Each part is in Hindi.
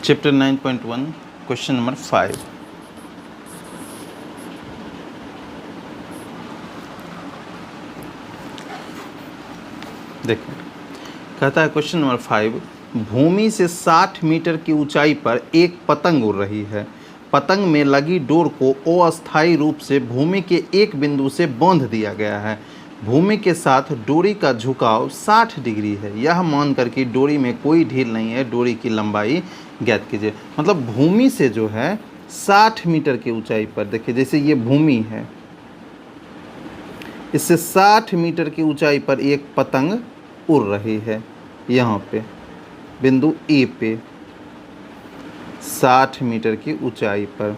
Chapter 9.1 question number 5। देखिए, कहता है क्वेश्चन नंबर 5, भूमि से 60 मीटर की ऊंचाई पर एक पतंग उड़ रही है। पतंग में लगी डोर को अस्थायी रूप से भूमि के एक बिंदु से बांध दिया गया है। भूमि के साथ डोरी का झुकाव 60 डिग्री है। यह मानकर कि डोरी में कोई ढील नहीं है, डोरी की लंबाई ज्ञात कीजिए। मतलब भूमि से जो है 60 मीटर की ऊंचाई पर, देखिए जैसे ये भूमि है, इससे 60 मीटर की ऊंचाई पर एक पतंग उड़ रही है। यहाँ पे बिंदु ए पे 60 मीटर की ऊंचाई पर।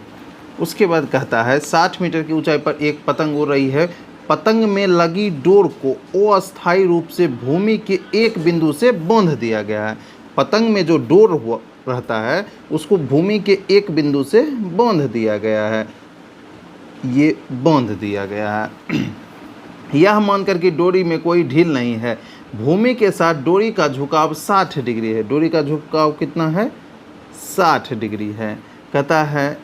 उसके बाद कहता है 60 मीटर की ऊंचाई पर एक पतंग उड़ रही है। पतंग में लगी डोर को अस्थायी रूप से भूमि के एक बिंदु से बांध दिया गया है। पतंग में जो डोर हुआ रहता है उसको भूमि के एक बिंदु से बांध दिया गया है, ये बांध दिया गया है। यह मानकर कि डोरी में कोई ढील नहीं है। भूमि के साथ डोरी का झुकाव 60 डिग्री है। डोरी का झुकाव कितना है? 60 डिग्री है। कहता है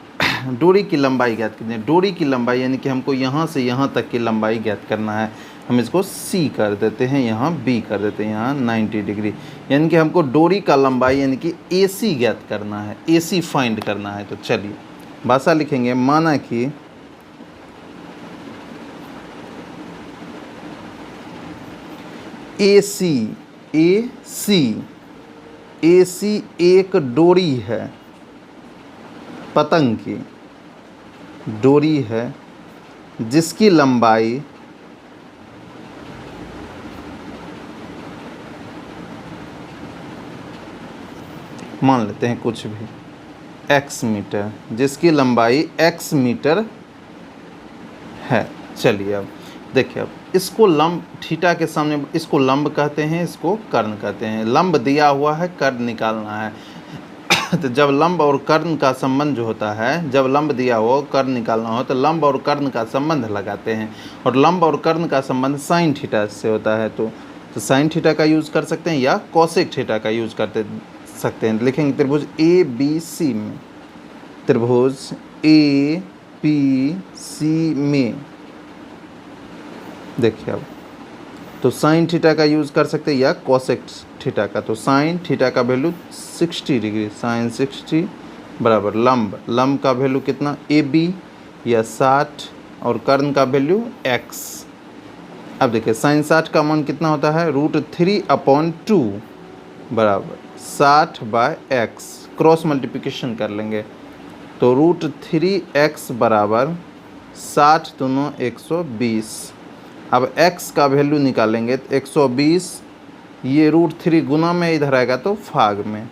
डोरी की लंबाई ज्ञात कीजिए। डोरी की लंबाई यानी कि हमको यहाँ से यहाँ तक की लंबाई ज्ञात करना है। हम इसको सी कर देते हैं, यहाँ बी कर देते हैं, यहाँ 90 डिग्री। यानी कि हमको डोरी का लंबाई यानी कि ए सी ज्ञात करना है, ए सी फाइंड करना है। तो चलिए भाषा लिखेंगे। माना कि ए सी एक डोरी है, पतंग की डोरी है, जिसकी लंबाई मान लेते हैं कुछ भी x मीटर, जिसकी लंबाई x मीटर है। चलिए अब देखिए, अब इसको लंब थीटा के सामने, इसको लंब कहते हैं, इसको कर्ण कहते हैं। लंब दिया हुआ है, कर्ण निकालना है। तो जब लंब और कर्ण का संबंध जो होता है, जब लंब दिया हो कर्ण निकालना हो तो लंब और कर्ण का संबंध लगाते हैं। और लंब और कर्ण का संबंध साइन थीटा से होता है। तो साइन थीटा का यूज़ कर सकते हैं या कोसेक थीटा का यूज़ करते सकते हैं। लिखेंगे त्रिभुज ए बी सी में, त्रिभुज ए बी सी में देखिए अब तो साइन थीटा का यूज़ कर सकते हैं या कोसेक थीटा का। तो साइन थीटा का वैल्यू 60 डिग्री, साइन 60 बराबर लंब का वैल्यू कितना? ए बी या 60 और कर्ण का वैल्यू x। अब देखिए साइन 60 का मान कितना होता है? √3/2 बराबर 60/x। क्रॉस मल्टीप्लिकेशन कर लेंगे तो √3x बराबर 60 दूनी 120। अब x का वैल्यू निकालेंगे तो 120, ये √3 गुना में इधर आएगा तो भाग में।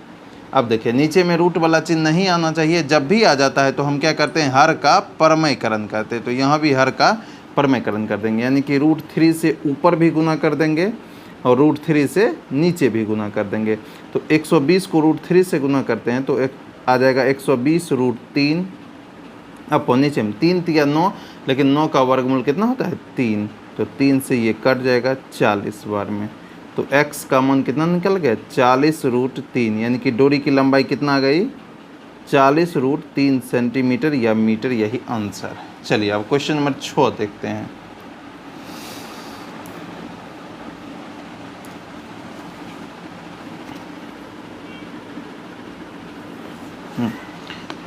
अब देखिए नीचे में रूट वाला चिन्ह नहीं आना चाहिए। जब भी आ जाता है तो हम क्या करते हैं? हर का परमयकरण करते हैं। तो यहाँ भी हर का परमयकरण कर देंगे, यानी कि √3 से ऊपर भी गुना कर देंगे और √3 से नीचे भी गुना कर देंगे। तो 120 को √3 से गुना करते हैं तो आ जाएगा 120 √3 अब नीचे में 3 3 9, लेकिन 9 का वर्गमूल कितना होता है? 3। तो 3 से ये कट जाएगा 40 बार में। तो x का मान कितना निकल गया? 40 √3, यानी कि डोरी की लंबाई कितना आ गई? 40 √3 सेंटीमीटर या मीटर, यही आंसर। चलिए अब क्वेश्चन नंबर 6 देखते हैं।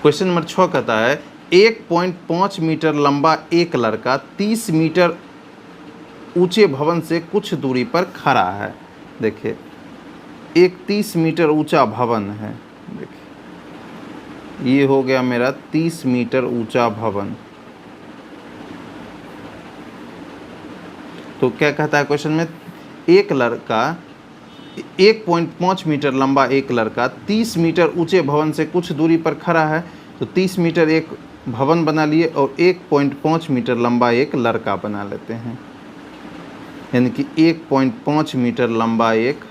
क्वेश्चन नंबर 6 कहता है 1.5 मीटर लंबा एक लड़का 30 मीटर ऊंचे भवन से कुछ दूरी पर खड़ा है। देखिए एक 30 मीटर ऊंचा भवन है। देखिए ये हो गया मेरा 30 मीटर ऊंचा भवन। तो क्या कहता है क्वेश्चन में? एक लड़का 1.5 मीटर लंबा एक लड़का 30 मीटर ऊंचे भवन से कुछ दूरी पर खड़ा है। तो 30 मीटर एक भवन बना लिए और 1.5 मीटर लंबा एक लड़का बना लेते हैं, यानी कि 1.5 मीटर लंबा एक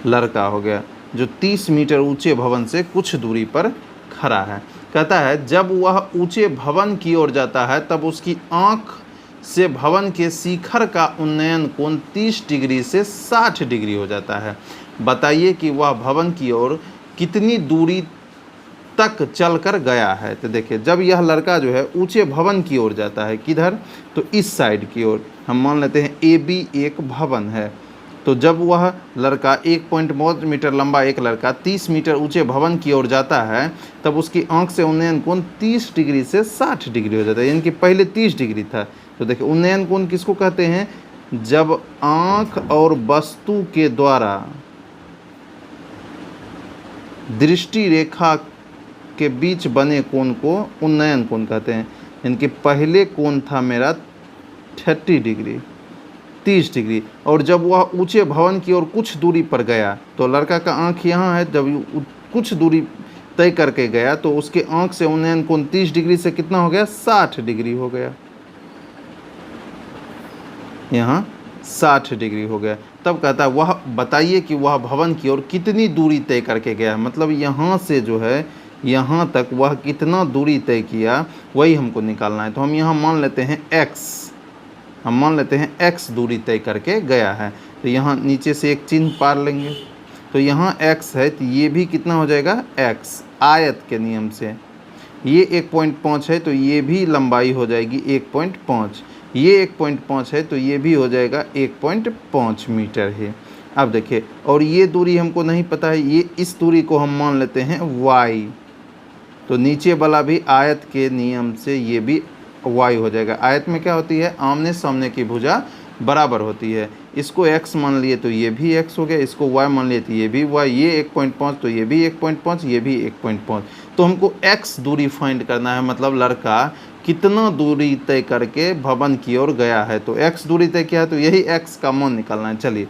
लड़का हो गया जो 30 मीटर ऊंचे भवन से कुछ दूरी पर खड़ा है। कहता है जब वह ऊंचे भवन की ओर जाता है तब उसकी आँख से भवन के शिखर का उन्नयन कोण 30 डिग्री से 60 डिग्री हो जाता है। बताइए कि वह भवन की ओर कितनी दूरी तक चलकर गया है। तो देखिए जब यह लड़का जो है ऊंचे भवन की ओर जाता है, किधर, तो इस साइड की ओर, हम मान लेते हैं ए बी एक भवन है, तो जब वह लड़का 1.5 मीटर लंबा एक लड़का 30 मीटर ऊंचे भवन की ओर जाता है, तब उसकी आंख से उन्नयन कोण 30 डिग्री से 60 डिग्री हो जाता है, यानी कि पहले 30 डिग्री था। तो देखिए उन्नयन कोण किसको कहते हैं, जब आंख और वस्तु के द्वारा दृष्टि रेखा के बीच बने कोण को उन्नयन कोण कहते हैं। यानी कि पहले कोण था मेरा 30 डिग्री, 30 डिग्री, और जब वह ऊंचे भवन की ओर कुछ दूरी पर गया, तो लड़का का आंख यहाँ है, जब कुछ दूरी तय करके गया तो उसके आंख से उन्नयन कोण 30 डिग्री से कितना हो गया, 60 डिग्री हो गया, यहाँ 60 डिग्री हो गया। तब कहता है वह बताइए कि वह भवन की ओर कितनी दूरी तय करके गया, मतलब यहाँ से जो है यहाँ तक वह कितना दूरी तय किया, वही हमको निकालना है। तो हम यहाँ मान लेते हैं x, हम मान लेते हैं x दूरी तय करके गया है। तो यहाँ नीचे से एक चिन्ह पार लेंगे, तो यहाँ x है, तो ये भी कितना हो जाएगा x, आयत के नियम से। ये 1.5 है तो ये भी लंबाई हो जाएगी 1.5, ये 1.5 है तो ये भी हो जाएगा 1.5 मीटर है। अब देखिए, और ये दूरी हमको नहीं पता है, ये इस दूरी को हम मान लेते हैं y, तो नीचे वाला भी आयत के नियम से ये भी y हो जाएगा। आयत में क्या होती है, आमने सामने की भुजा बराबर होती है। इसको x मान लिए तो ये भी x हो गया, इसको y मान लिए तो ये भी y, ये 1.5 तो ये भी 1.5, ये भी 1.5। तो हमको x दूरी फाइंड करना है, मतलब लड़का कितना दूरी तय करके भवन की ओर गया है। तो x दूरी तय किया है तो यही x का मान निकालना है। चलिए,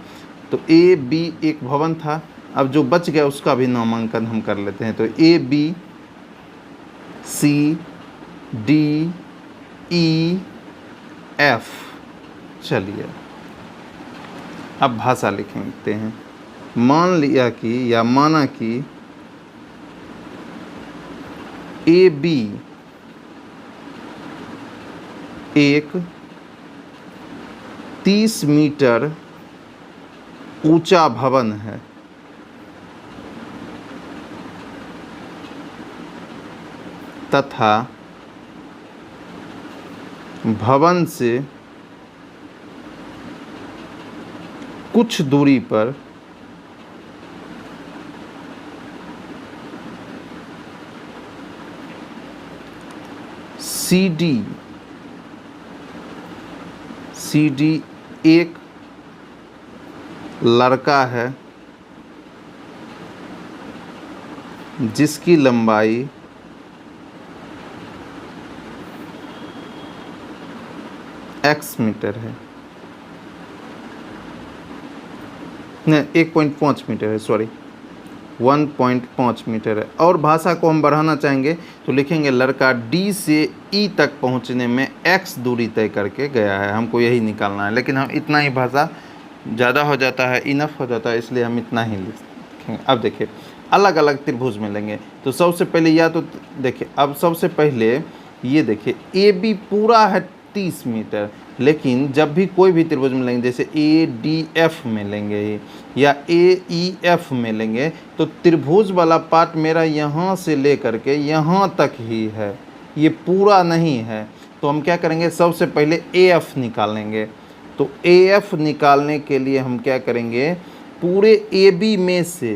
तो ए बी एक भवन था, अब जो बच गया उसका भी नामांकन हम कर लेते हैं। तो A B C D E F. चलिए अब भाषा लिखते हैं। मान लिया कि या माना कि ए बी एक 30 मीटर ऊंचा भवन है, तथा भवन से कुछ दूरी पर सी डी एक लड़का है जिसकी लंबाई x मीटर है, नहीं 1.5 मीटर है, सॉरी 1.5 मीटर है। और भाषा को हम बढ़ाना चाहेंगे तो लिखेंगे लड़का D से E तक पहुंचने में x दूरी तय करके गया है, हमको यही निकालना है। लेकिन हम इतना ही, भाषा ज़्यादा हो जाता है, इनफ हो जाता है, इसलिए हम इतना ही लिखेंगे। अब देखिए अलग अलग त्रिभुज मिलेंगे, तो सबसे पहले या तो देखिए, अब सबसे पहले ये देखिए ए बी पूरा है 30 मीटर, लेकिन जब भी कोई भी त्रिभुज मिलेंगे, जैसे ए डी एफ मिलेंगे या ए ई एफ मिलेंगे, तो त्रिभुज वाला पार्ट मेरा यहाँ से ले करके यहाँ तक ही है, ये पूरा नहीं है। तो हम क्या करेंगे, सबसे पहले ए एफ निकालेंगे। तो ए एफ निकालने के लिए हम क्या करेंगे, पूरे ए बी में से,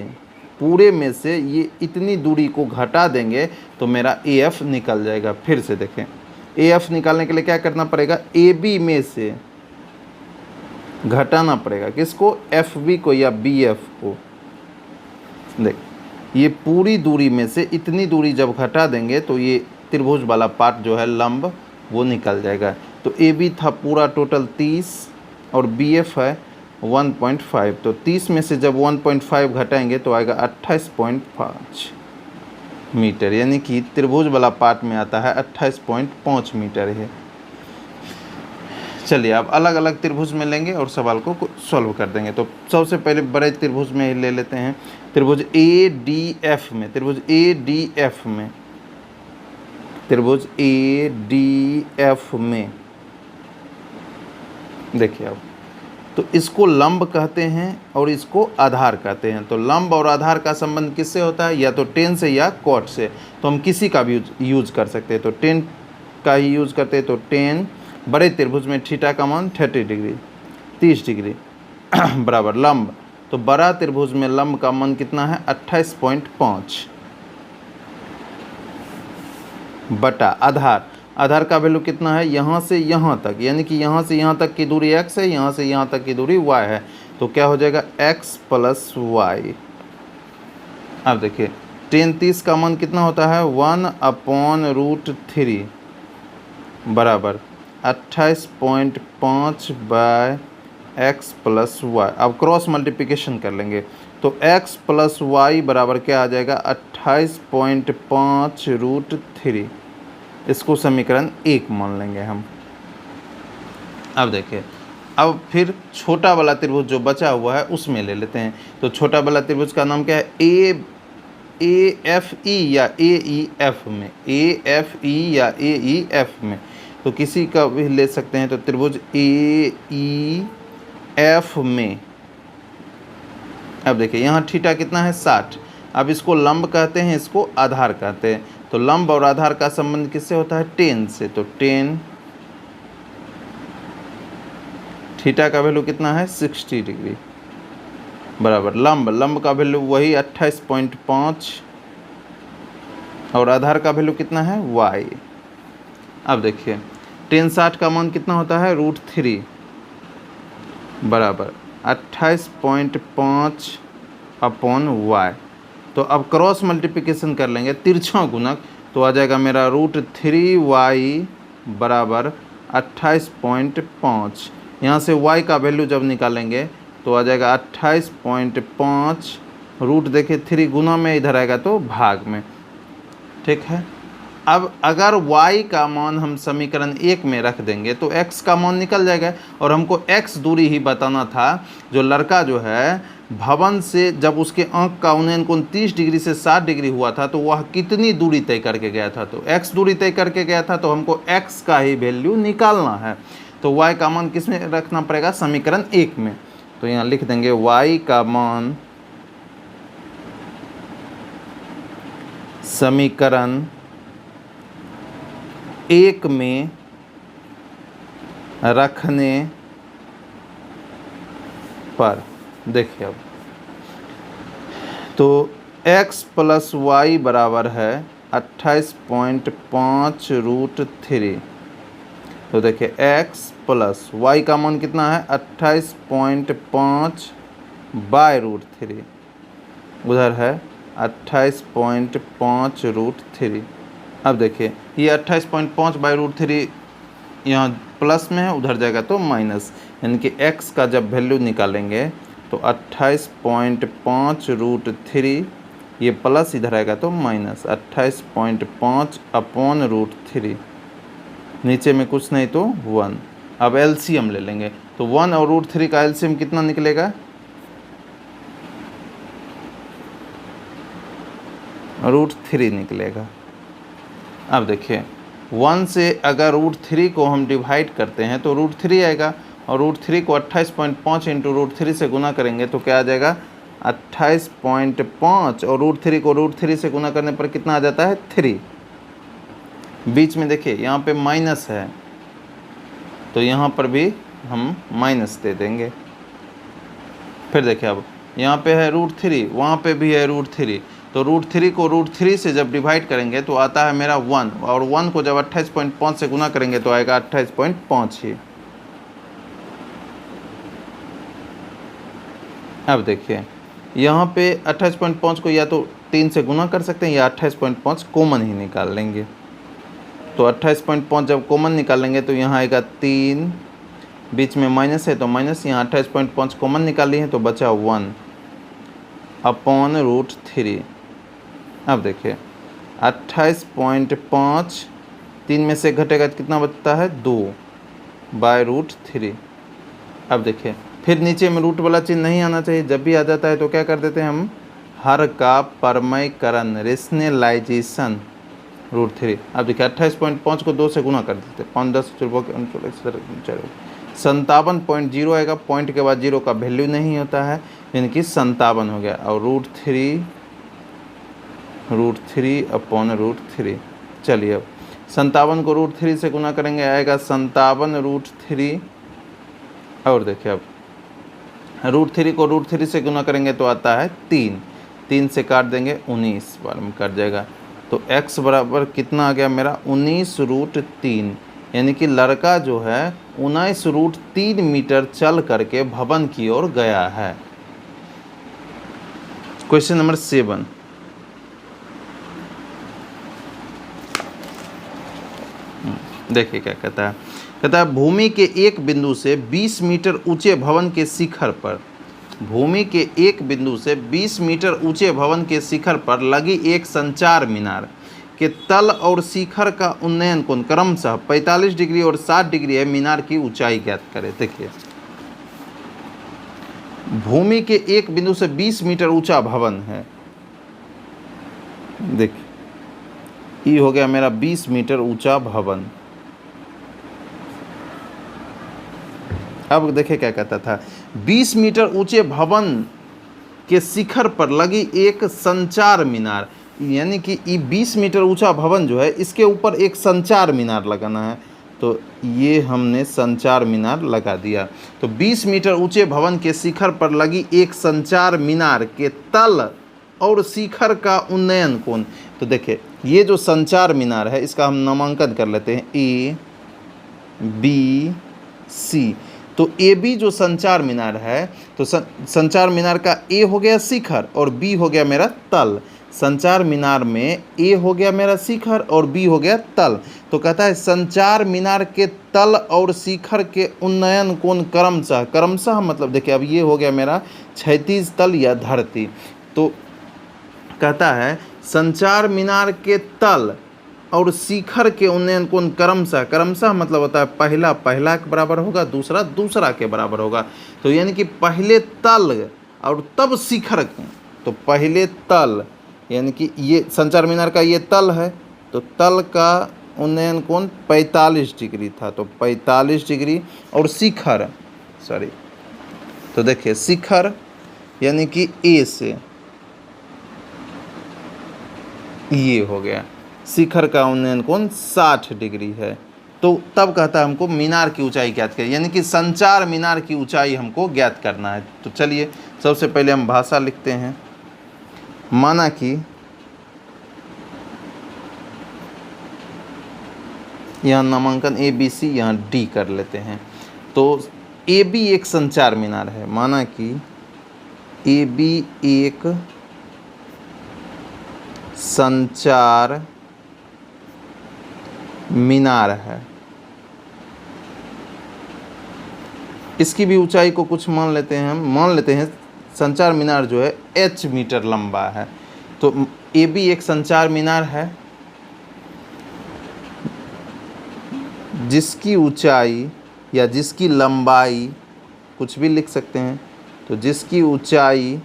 पूरे में से ये इतनी दूरी को घटा देंगे तो मेरा ए एफ निकल जाएगा। फिर से देखें, ए एफ निकालने के लिए क्या करना पड़ेगा, ए बी में से घटाना पड़ेगा किसको, एफ बी को या बी एफ को। देख, ये पूरी दूरी में से इतनी दूरी जब घटा देंगे तो ये त्रिभुज वाला पार्ट जो है लंब, वो निकल जाएगा। तो ए बी था पूरा टोटल 30 और बी एफ है 1.5, तो 30 में से जब 1.5 घटाएंगे तो आएगा 28.5 मीटर, यानी कि त्रिभुज वाला पार्ट में आता है 28.5 मीटर है। चलिए अब अलग अलग त्रिभुज में लेंगे और सवाल को सॉल्व कर देंगे। तो सबसे पहले बड़े त्रिभुज में ही ले लेते हैं, त्रिभुज ए डी एफ में, त्रिभुज ए डी एफ में, त्रिभुज ए डी एफ में देखिए अब तो इसको लंब कहते हैं और इसको आधार कहते हैं। तो लंब और आधार का संबंध किससे होता है? या तो टेन से या कॉट से। तो हम किसी का भी यूज कर सकते हैं। तो टेन का ही यूज करते हैं। तो टेन बड़े त्रिभुज में थीटा का मान 30 डिग्री 30 डिग्री बराबर लंब। तो बड़ा त्रिभुज में लंब का मान कितना है? 28.5 बटा आधार। आधार का वैल्यू कितना है? यहाँ से यहाँ तक, यानी कि यहाँ से यहाँ तक की दूरी x है, यहाँ से यहाँ तक की दूरी y है। तो क्या हो जाएगा? x plus Y. अब देखिए tan 30 का मान कितना होता है? 1/√3 बराबर 28.5 बाय x प्लस वाई। अब क्रॉस मल्टीप्लिकेशन कर लेंगे तो x प्लस वाई बराबर क्या आ जाएगा? 28.5√3। इसको समीकरण 1 मान लेंगे हम। अब देखिए, अब फिर छोटा वाला त्रिभुज जो बचा हुआ है उसमें ले लेते हैं। तो छोटा वाला त्रिभुज का नाम क्या है? ए एफ ई या ए ई एफ में, ए एफ ई या ए ई एफ में। तो किसी का भी ले सकते हैं। तो त्रिभुज ए ई एफ में, अब देखिए यहाँ थीटा कितना है? 60। अब इसको लंब कहते हैं, इसको आधार कहते हैं। तो लंब और आधार का संबंध किससे होता है? टेन से। तो टेन थीटा का वैल्यू कितना है? 60 डिग्री बराबर लंब। लंब का वैल्यू वही 28.5 और आधार का वैल्यू कितना है? y। अब देखिए टेन 60 का मान कितना होता है? √3 बराबर 28.5 अपॉन y। तो अब क्रॉस मल्टीप्लिकेशन कर लेंगे, तिरछा गुणक, तो आ जाएगा मेरा √3y बराबर 28.5। यहाँ से y का वैल्यू जब निकालेंगे तो आ जाएगा 28.5 रूट देखिए 3 गुना में इधर आएगा तो भाग में। ठीक है। अब अगर y का मान हम समीकरण 1 में रख देंगे तो x का मान निकल जाएगा। और हमको x दूरी ही बताना था। जो लड़का जो है भवन से जब उसके आँख का उन्नयन कोण 30 डिग्री से 60 डिग्री हुआ था तो वह कितनी दूरी तय करके गया था? तो x दूरी तय करके गया था। तो हमको x का ही वैल्यू निकालना है। तो y का मान किस में रखना पड़ेगा? समीकरण 1 में। तो यहाँ लिख देंगे y का मान समीकरण 1 में रखने पर, देखिए अब तो x प्लस वाई बराबर है 28.5√3। तो देखिए x प्लस y का मान कितना है? 28.5 बाय √3, उधर है 28.5√3। अब देखिए ये 28.5 बाई √3 यहाँ प्लस में है, उधर जाएगा तो माइनस, यानी कि x का जब वैल्यू निकालेंगे तो 28.5√3, ये प्लस इधर आएगा तो माइनस 28.5 अपॉन √3, नीचे में कुछ नहीं तो 1। अब एलसीएम ले लेंगे तो 1 और √3 का एलसीएम कितना निकलेगा? √3 निकलेगा। अब देखिए 1 से अगर √3 को हम डिवाइड करते हैं तो √3 आएगा, और √3 को 28.5 इंटू √3 से गुना करेंगे तो क्या आ जाएगा? 28.5, और √3 को √3 से गुना करने पर कितना आ जाता है? 3। बीच में देखिए यहाँ पे माइनस है तो यहाँ पर भी हम माइनस दे देंगे। फिर देखिए अब यहाँ पे है √3, वहाँ पे भी है √3, तो √3 को √3 से जब डिवाइड करेंगे तो आता है मेरा 1, और 1 को जब 28.5 से गुना करेंगे तो आएगा 28.5 ही। अब देखिए यहाँ पे 28.5 को या तो 3 से गुना कर सकते हैं या 28.5 कॉमन ही निकाल लेंगे। तो 28.5 जब कॉमन निकालेंगे तो यहाँ आएगा 3, बीच में माइनस है तो माइनस, यहाँ 28.5 कॉमन निकाली है तो बचा 1 अपॉन √3। अब देखिए 28.5 3 में से घटेगा कितना बचता है? 2 बाय √3। अब देखिए फिर नीचे में रूट वाला चिन्ह नहीं आना चाहिए, जब भी आ जाता है तो क्या कर देते हैं हम? हर का परमयकरण, रेशनलाइजेशन √3। अब देखिए 28.5 को 2 से गुना कर देते हैं, 5 10 4 57.0 आएगा, पॉइंट के बाद 0 का वैल्यू नहीं होता है, यानी कि 57 हो गया। और √3/√3। चलिए अब 57 को √3 से गुना करेंगे, आएगा 57√3। और देखिए अब √3 को √3 से गुना करेंगे तो आता है 3 से काट देंगे 19 बार में कट जाएगा। तो x बराबर कितना आ गया मेरा 19√3, यानी कि लड़का जो है 19√3 मीटर चल करके भवन की ओर गया है। क्वेश्चन नंबर 7, देखिए क्या कहता है भूमि के एक बिंदु से 20 मीटर ऊंचे भवन के शिखर पर, भूमि के एक बिंदु से 20 मीटर ऊंचे भवन के शिखर पर लगी एक संचार मीनार के तल और शिखर का उन्नयन कोण क्रमशः 45 डिग्री और 60 डिग्री है। मीनार की ऊंचाई ज्ञात करें। देखिए भूमि के एक बिंदु से 20 मीटर ऊंचा भवन है, देखिए ये हो गया मेरा 20 मीटर ऊंचा भवन। अब देखिए क्या कहता था, 20 मीटर ऊंचे भवन के शिखर पर लगी एक संचार मीनार, यानी कि ये 20 मीटर ऊंचा भवन जो है इसके ऊपर एक संचार मीनार लगाना है। तो ये हमने संचार मीनार लगा दिया। तो 20 मीटर ऊंचे भवन के शिखर पर लगी एक संचार मीनार के तल और शिखर का उन्नयन कोण। तो देखिए ये जो संचार मीनार है इसका हम नामांकन कर लेते हैं ABC। तो AB जो संचार मीनार है, तो संचार मीनार का A हो गया शिखर और B हो गया मेरा तल। संचार मीनार में A हो गया मेरा शिखर और B हो गया तल। तो कहता है संचार मीनार के तल और शिखर के उन्नयन कोण क्रमशः मतलब देखिए अब ये हो गया मेरा क्षैतिज तल या धरती। तो कहता है संचार मीनार के तल और शिखर के उन्नयन कोण क्रमशः मतलब होता है पहला के बराबर होगा, दूसरा के बराबर होगा। तो यानी कि पहले तल और तब शिखर, तो पहले तल यानी कि ये संचार मीनार का ये तल है, तो तल का उन्नयन कोण 45 डिग्री था, तो 45 डिग्री और शिखर तो देखिए शिखर यानी कि A से ये हो गया, शिखर का उन्नयन कोण 60 डिग्री है। तो तब कहता है हमको मीनार की ऊंचाई ज्ञात करें, यानी कि संचार मीनार की ऊंचाई हमको ज्ञात करना है। तो चलिए सबसे पहले हम भाषा लिखते हैं। माना कि यहाँ नामांकन ABC यहाँ D कर लेते हैं। तो AB एक संचार मीनार है, माना कि AB एक संचार मीनार है। इसकी भी ऊंचाई को कुछ मान लेते हैं, हम मान लेते हैं संचार मीनार जो है H मीटर लंबा है। तो AB एक संचार मीनार है जिसकी ऊंचाई या जिसकी लंबाई कुछ भी लिख सकते हैं, तो जिसकी ऊंचाई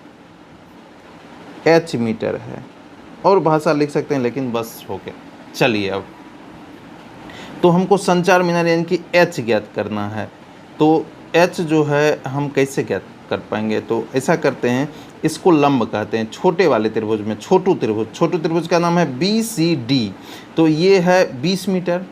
H मीटर है, और भाषा लिख सकते हैं लेकिन बस हो गया। चलिए अब तो हमको संचार मीनार यानी कि H ज्ञात करना है। तो H जो है हम कैसे ज्ञात कर पाएंगे, तो ऐसा करते हैं, इसको लंब कहते हैं छोटे वाले त्रिभुज में, छोटू त्रिभुज का नाम है BCD। तो ये है 20 मीटर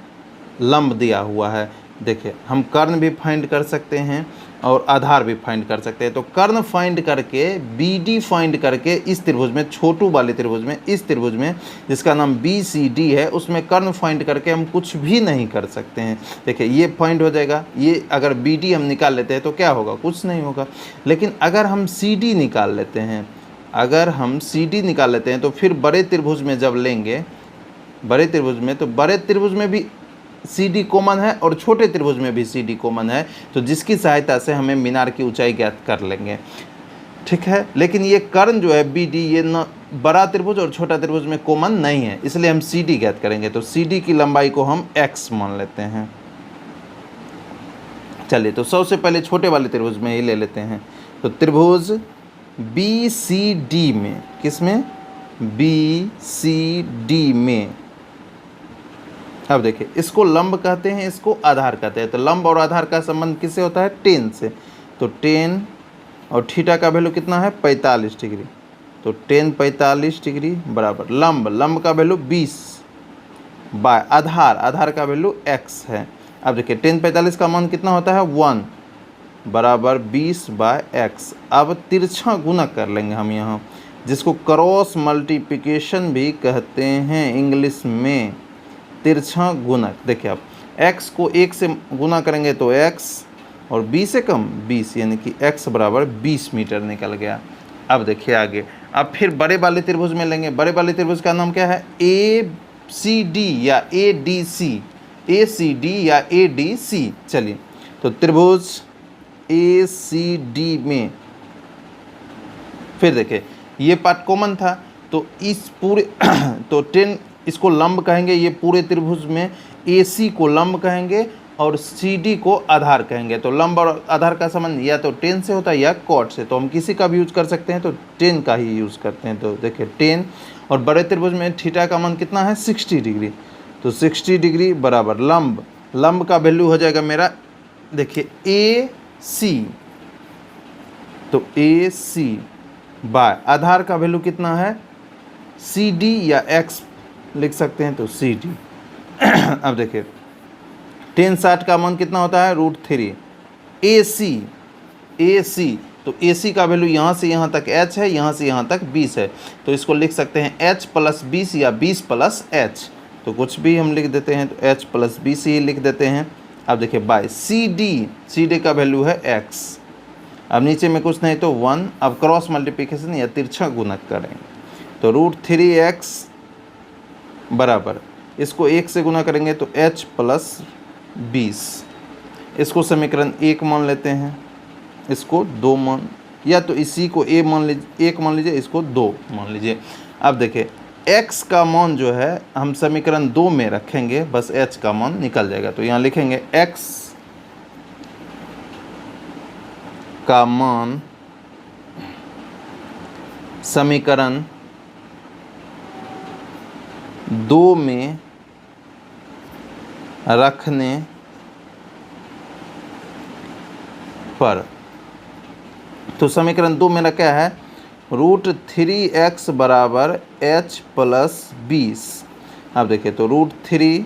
लंब दिया हुआ है। देखिए हम कर्ण भी फाइंड कर सकते हैं और आधार भी फाइंड कर सकते हैं। तो कर्ण फाइंड करके BD फाइंड करके इस त्रिभुज में, छोटू वाले त्रिभुज में, इस त्रिभुज में जिसका नाम BCD है उसमें कर्ण फाइंड करके हम कुछ भी नहीं कर सकते हैं। देखिए ये फाइंड हो जाएगा, ये अगर BD हम निकाल लेते हैं तो क्या होगा, कुछ नहीं होगा। लेकिन अगर हम CD निकाल लेते हैं, तो फिर बड़े त्रिभुज में जब लेंगे, बड़े त्रिभुज में, तो बड़े त्रिभुज में भी CD कॉमन है और छोटे त्रिभुज में भी CD कॉमन है, तो जिसकी सहायता से हमें मीनार की ऊंचाई ज्ञात कर लेंगे। ठीक है, लेकिन ये कर्ण जो है BD ये न बड़ा त्रिभुज और छोटा त्रिभुज में कॉमन नहीं है, इसलिए हम CD ज्ञात करेंगे। तो CD की लंबाई को हम x मान लेते हैं। चलिए तो सबसे पहले छोटे वाले त्रिभुज में ही ले लेते हैं। तो त्रिभुज BCD में, किसमें, BCD में अब देखिए, इसको लंब कहते हैं, इसको आधार कहते हैं। तो लंब और आधार का संबंध किससे होता है? टेन से। तो टेन और थीटा का वैल्यू कितना है? 45 डिग्री। तो टेन 45 डिग्री बराबर लंब, लंब का वैल्यू 20 बाय आधार, आधार का वैल्यू x है। अब देखिए टेन 45 का मान कितना होता है? 1 बराबर 20 बाय x। अब तिरछा गुणक कर लेंगे हम यहाँ, जिसको क्रॉस मल्टीप्लिकेशन भी कहते हैं इंग्लिश में, तिरछा गुणक। देखिए आप x को 1 से गुना करेंगे तो x, और 20 से कम 20, यानी कि x बराबर 20 मीटर निकल गया। अब देखिए आगे, अब फिर बड़े वाले त्रिभुज में लेंगे। बड़े वाले त्रिभुज का नाम क्या है? ACD या ADC, ACD या ADC। चलिए, तो त्रिभुज ACD में फिर देखिए ये पार्ट कॉमन था, तो इस पूरे तो 10 इसको लंब कहेंगे, ये पूरे त्रिभुज में AC को लंब कहेंगे और CD को आधार कहेंगे। तो लंब और आधार का संबंध या तो 10 से होता है या कॉट से। तो हम किसी का भी यूज कर सकते हैं, तो 10 का ही यूज करते हैं। तो देखिए 10, और बड़े त्रिभुज में थीटा का मान कितना है? 60 डिग्री। तो 60 डिग्री बराबर लंब, लंब का वैल्यू हो जाएगा मेरा, देखिए AC। तो AC बाय आधार का वैल्यू कितना है? CD या x लिख सकते हैं, तो CD। अब देखिए 10 60 का मान कितना होता है? √3 AC। तो AC का वैल्यू यहाँ से यहाँ तक h है, यहाँ से यहाँ तक 20 है। तो इसको लिख सकते हैं h + 20 या 20 + h। तो कुछ भी हम लिख देते हैं, तो h + 20 ही लिख देते हैं। अब देखिए बाय CD का वैल्यू है x। अब नीचे में कुछ नहीं तो 1। अब क्रॉस मल्टीप्लिकेशन या तिरछा गुणक करेंगे, तो √3x बराबर, इसको 1 से गुना करेंगे तो h + 20। इसको समीकरण 1 मान लेते हैं, इसको 2 मान, या तो इसी को a मान लीजिए, 1 मान लीजिए, इसको 2 मान लीजिए। अब देखिए x का मान जो है हम समीकरण 2 में रखेंगे, बस h का मान निकल जाएगा। तो यहाँ लिखेंगे x का मान समीकरण 2 में रखने पर, तो समीकरण 2 में क्या है? √3x बराबर h + 20। अब देखिए तो √3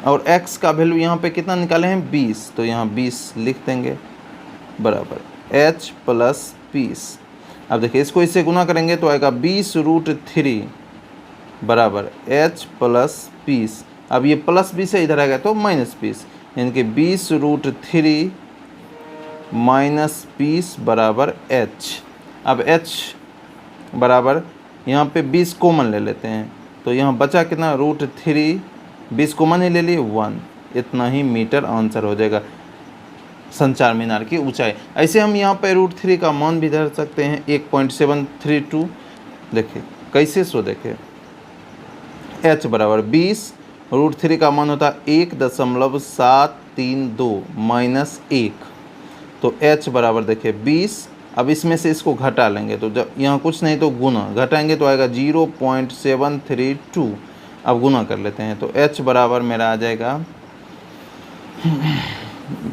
और x का वैल्यू यहाँ पे कितना निकाले हैं? 20। तो यहाँ 20 लिख देंगे बराबर h + 20। अब देखिए इसको इससे गुना करेंगे तो आएगा 20 √3 बराबर h + 20। अब ये प्लस 20 है, इधर आएगा तो -20, यानी कि 20 √3 - 20 बराबर h। अब h बराबर यहाँ पे 20 कॉमन ले लेते हैं, तो यहाँ बचा कितना? √3, 20 कॉमन ही ले लिए 1। इतना ही मीटर आंसर हो जाएगा संचार मीनार की ऊंचाई। ऐसे हम यहाँ पे √3 का मान भी धर सकते हैं 1.732। देखिए कैसे, सो देखिए h बराबर 20, √3 का मान होता है 1.732 - 1। तो h बराबर देखिए 20। अब इसमें से इसको घटा लेंगे, तो जब यहाँ कुछ नहीं तो गुना, घटाएंगे तो आएगा 0.732। अब गुना कर लेते हैं, तो h बराबर मेरा आ जाएगा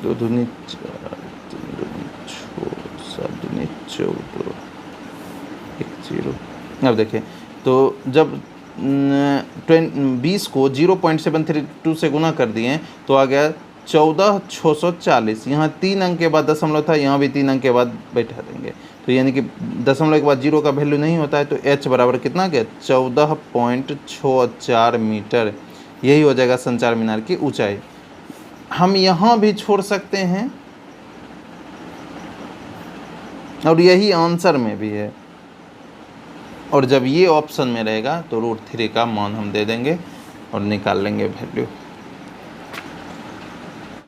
2 दूनी 4, 3 दूनी 6, 7 दूनी 14, 1 0। अब देखिए तो जब 20 को 0.732 से गुना कर दिए तो आ गया 14,640। यहाँ 3 अंक के बाद दशमलव था, यहाँ भी 3 अंक के बाद बैठा देंगे, तो यानी कि दशमलव के बाद 0 का वैल्यू नहीं होता है। तो h बराबर कितना गया? 14.64 मीटर। यही हो जाएगा संचार मीनार की ऊंचाई। हम यहाँ भी छोड़ सकते हैं और यही आंसर में भी है, और जब ये ऑप्शन में रहेगा तो √3 का मान हम दे देंगे और निकाल लेंगे वैल्यू।